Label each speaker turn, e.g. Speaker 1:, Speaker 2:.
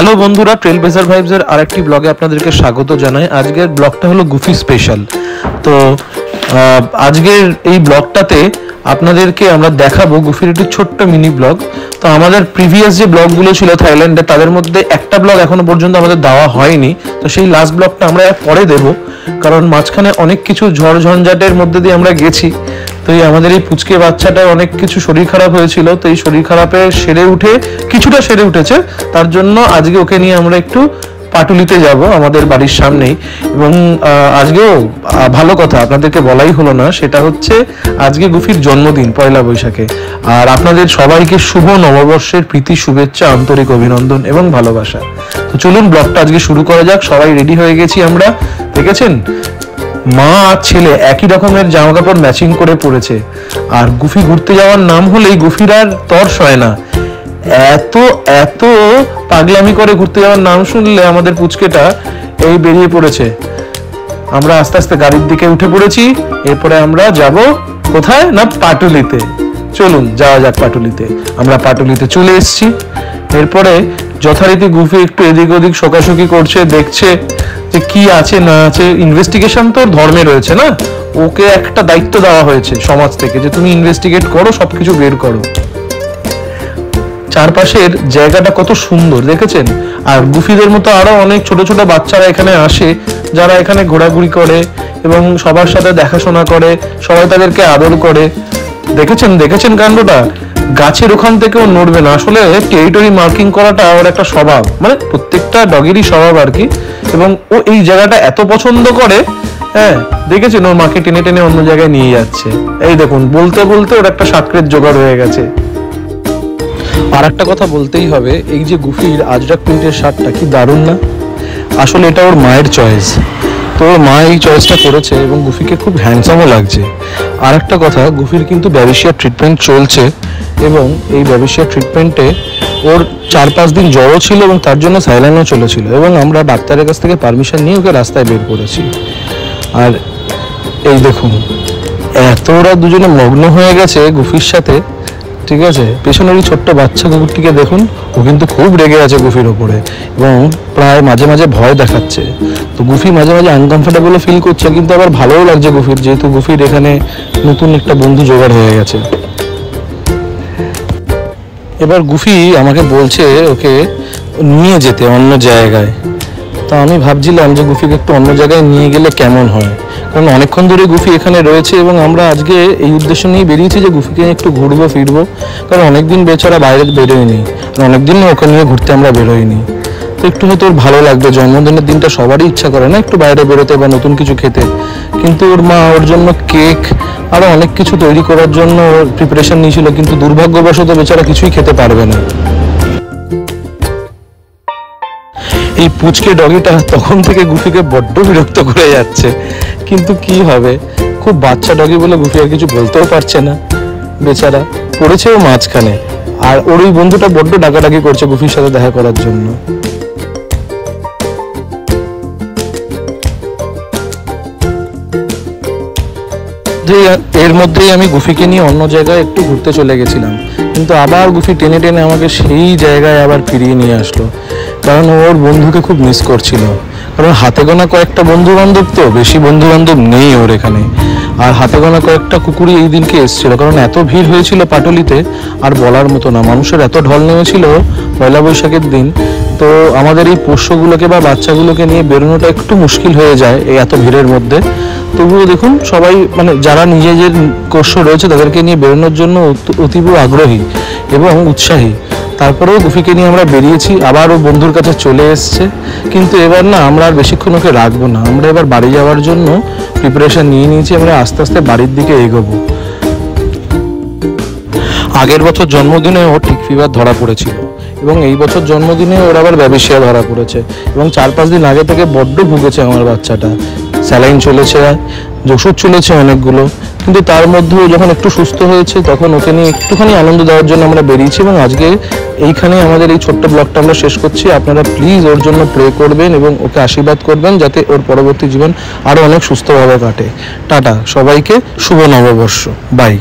Speaker 1: Hello বন্ধুরা, trail বেজার ভাইবসের আরেকটি ব্লগে আপনাদেরকে স্বাগত জানাই। আজকের ব্লগটা হলো গুফি স্পেশাল। তো আজকের এই ব্লগটাতে আপনাদেরকে আমরা দেখাবো গুফির একটি ছোট্ট মিনি ব্লগ। তো আমাদের প্রিভিয়াস যে ব্লগগুলো ছিল থাইল্যান্ডে, তাদের মধ্যে একটা ব্লগ এখনো পর্যন্ত আমাদের দেওয়া হয়নি। তো সেই লাস্ট ব্লগটা আমরা পরে দেব, কারণ মাঝখানে অনেক কিছু ঝড় ঝঞ্ঝাটের মধ্যে দিয়ে আমরা গেছি। তো এই আমাদের এই পুচকে বাচ্চাটার অনেক কিছু শরীর খারাপ হয়েছিল। তো এই শরীর খারাপে কিছুটা সেরে উঠেছে। তার জন্য আজকে ওকে নিয়ে আমরা একটু পাটুলিতে যাব, আমাদের বাড়ির সামনেই। এবং আজকেও ভালো কথা আপনাদেরকে বলাই হলো না, সেটা হচ্ছে আজকে গুফির জন্মদিন, পয়লা বৈশাখে। আর আপনাদের সবাইকে শুভ নববর্ষের প্রীতি শুভেচ্ছা, আন্তরিক অভিনন্দন এবং ভালোবাসা। তো চলুন ব্লগটা আজকে শুরু করা যাক। সবাই রেডি হয়ে গেছি আমরা, দেখেছেন মা আর ছেলে একই রকমের জামা কাপড় ম্যাচিং করে পড়েছে। আর গুফি ঘুরতে যাওয়ার নাম হলেই গুফির আর তর্স হয় না। এত এত পাগলামি করে ঘুরতে যাওয়ার নাম শুনলে আমাদের পুচকেটা এই বেরিয়ে পড়েছে। আমরা আস্তে আস্তে গাড়ির দিকে উঠে পড়েছি। এরপরে আমরা যাব কোথায় না, পাটুলিতে। চলুন যাওয়া যাক পাটুলিতে। আমরা পাটুলিতে চলে এসেছি। এরপরে যথারীতি গুফি একটু এদিক ওদিক শোকাশুকি করছে, দেখছে যে কি আছে না আছে। ইনভেস্টিগেশন তো ধর্মে রয়েছে না, ওকে একটা দায়িত্ব দেওয়া হয়েছে সমাজ থেকে যে তুমি ইনভেস্টিগেট করো, সবকিছু বের করো। চারপাশের জায়গাটা কত সুন্দর দেখেছেন। আর গুফিদের মতো আরো অনেক ছোট ছোট বাচ্চারা এখানে আসে, যারা এখানে ঘোরাঘুরি করে এবং সবার সাথে দেখাশোনা করে, সবাই তাদেরকে আদর করে। দেখেছেন কাণ্ডটা। গাছের ওখান থেকেও নড়বে না। আসলে টেরিটরি মার্কিং করাটা ওর একটা স্বভাব, মানে প্রত্যেকটা ডগেরই স্বভাব আর কি। এবং ও এই জায়গাটা এত পছন্দ করে, হ্যাঁ দেখেছেন ওর মাকে টেনে টেনে অন্য জায়গায় নিয়ে যাচ্ছে। এই দেখুন, বলতে বলতে ওর একটা সাকরের জোগাড় হয়ে গেছে। আর একটা কথা বলতেই হবে, এই যে গুফির আজরাক প্রিন্টের শার্টটা কি দারুণ না। আসলে এটা ওর মায়ের চয়েস। তো ওর মা এই চয়েসটা করেছে এবং গুফিকে খুব হ্যান্ডসামও লাগছে। আর একটা কথা, গুফির কিন্তু ব্যাবিশিয়া ট্রিটমেন্ট চলছে এবং এই ব্যাবিশিয়া ট্রিটমেন্টে ওর 4-5 দিন জ্বরও ছিল এবং তার জন্য স্যালাইনও চলেছিল। এবং আমরা ডাক্তারের কাছ থেকে পারমিশন নিয়ে ওকে রাস্তায় বের করেছি। আর এই দেখুন, এত ওরা দুজনে মগ্ন হয়ে গেছে গুফির সাথে, ঠিক আছে। পেছনের ওই ছোট্ট বাচ্চা কুকুরটিকে দেখুন, ও কিন্তু খুব রেগে আছে গুফির ওপরে এবং প্রায় মাঝে মাঝে ভয় দেখাচ্ছে। তো গুফি মাঝে মাঝে আনকমফোর্টেবল ফিল করছে, কিন্তু আবার ভালোও লাগছে গুফির, যেহেতু গুফির এখানে নতুন একটা বন্ধু জোগাড় হয়ে গেছে। এবার গুফি আমাকে বলছে ওকে নিয়ে যেতে অন্য জায়গায়। তো আমি ভাবছিলাম যে গুফিকে একটু অন্য জায়গায় নিয়ে গেলে কেমন হয়, কারণ অনেকক্ষণ ধরে গুফি এখানে রয়েছে এবং আমরা আজকে এই উদ্দেশ্য নিয়ে বেরিয়েছি যে গুফিকে একটু ঘুরবো ফিরবো। কারণ অনেকদিন বেচারা বাইরে বেরোয়নি, অনেকদিন ওকে নিয়ে ঘুরতে আমরা বেরোইনি। তো একটু হয়তো ওর ভালো লাগবে। জন্মদিনের দিনটা সবারই ইচ্ছা করে না একটু বাইরে বেরোতে বা নতুন কিছু খেতে, কিন্তু ওর মা ওর জন্য কেক আরো অনেক কিছু তৈরি করার জন্য প্রিপারেশন নিয়েছিল, কিন্তু দুর্ভাগ্যবশত বেচারা কিছুই খেতে পারবে না। এই পুচকে ডগিটা তখন থেকে গুফিকে বড্ড বিরক্ত করে যাচ্ছে, কিন্তু কি হবে, খুব বাচ্চা ডগি বলে গুফি আর কিছু বলতেও পারছে না। বেচারা পড়েছেও মাঝখানে। আর ওর ওই বন্ধুটা বড্ড ডাকাডাকি করছে গুফির সাথে দেখা করার জন্য। এর মধ্যেই আমি গুফিকে নিয়ে অন্য জায়গায় একটু ঘুরতে চলে গেছিলাম, কিন্তু আবার গুফি টেনে টেনে আমাকে সেই জায়গায় আবার ফিরিয়ে নিয়ে আসলো। কারণ ওর বন্ধুকে খুব মিস করছিল। কারণ হাতে গোনা কয়েকটা বন্ধু বান্ধব, তো বেশি বন্ধু বান্ধব নেই ওর এখানে। আর হাতে গোনা কয়েকটা কুকুরই এই দিনকে এসেছিল, কারণ এত ভিড় হয়েছিল পাটুলিতে আর বলার মতো না। মানুষের এত ঢল নেমেছিল পয়লা বৈশাখের দিন। তো আমাদের এই পোষ্যগুলোকে বা বাচ্চাগুলোকে নিয়ে বেরোনোটা একটু মুশকিল হয়ে যায় এই এত ভিড়ের মধ্যে। তবুও দেখুন সবাই, মানে যারা নিজেদের পোষ্য রয়েছে তাদেরকে নিয়ে বেরোনোর জন্য অতীব আগ্রহী এবং উৎসাহী। তারপরেও গুফিকে নিয়ে আমরা বেরিয়েছি, আবার ও বন্ধুর কাছে চলে এসছে। কিন্তু এবার না, আমরা আর বেশিক্ষণ ওকে রাখবো না। আমরা এবার বাড়ি যাওয়ার জন্য প্রিপারেশন নিয়ে নিয়েছি। আমরা আস্তে আস্তে বাড়ির দিকে এগোবো। আগের বছর জন্মদিনে ও টিক ফিভার ধরা পড়েছিল এবং এই বছর জন্মদিনে ওর আবার ব্যাবিশিয়া ধরা পড়েছে এবং 4-5 দিন আগে থেকে বড্ড ভুগেছে আমার বাচ্চাটা। স্যালাইন চলেছে, ওষুধ চলেছে অনেকগুলো, কিন্তু তার মধ্যেও যখন একটু সুস্থ হয়েছে তখন ওকে নিয়ে একটুখানি আনন্দ দেওয়ার জন্য আমরা বেরিয়েছি। এবং আজকে এইখানে আমাদের এই ছোট্ট ব্লগটা আমরা শেষ করছি। আপনারা প্লিজ ওর জন্য প্রে করবেন এবং ওকে আশীর্বাদ করবেন যাতে ওর পরবর্তী জীবন আরও অনেক সুস্থভাবে কাটে। টাটা সবাইকে, শুভ নববর্ষ, বাই।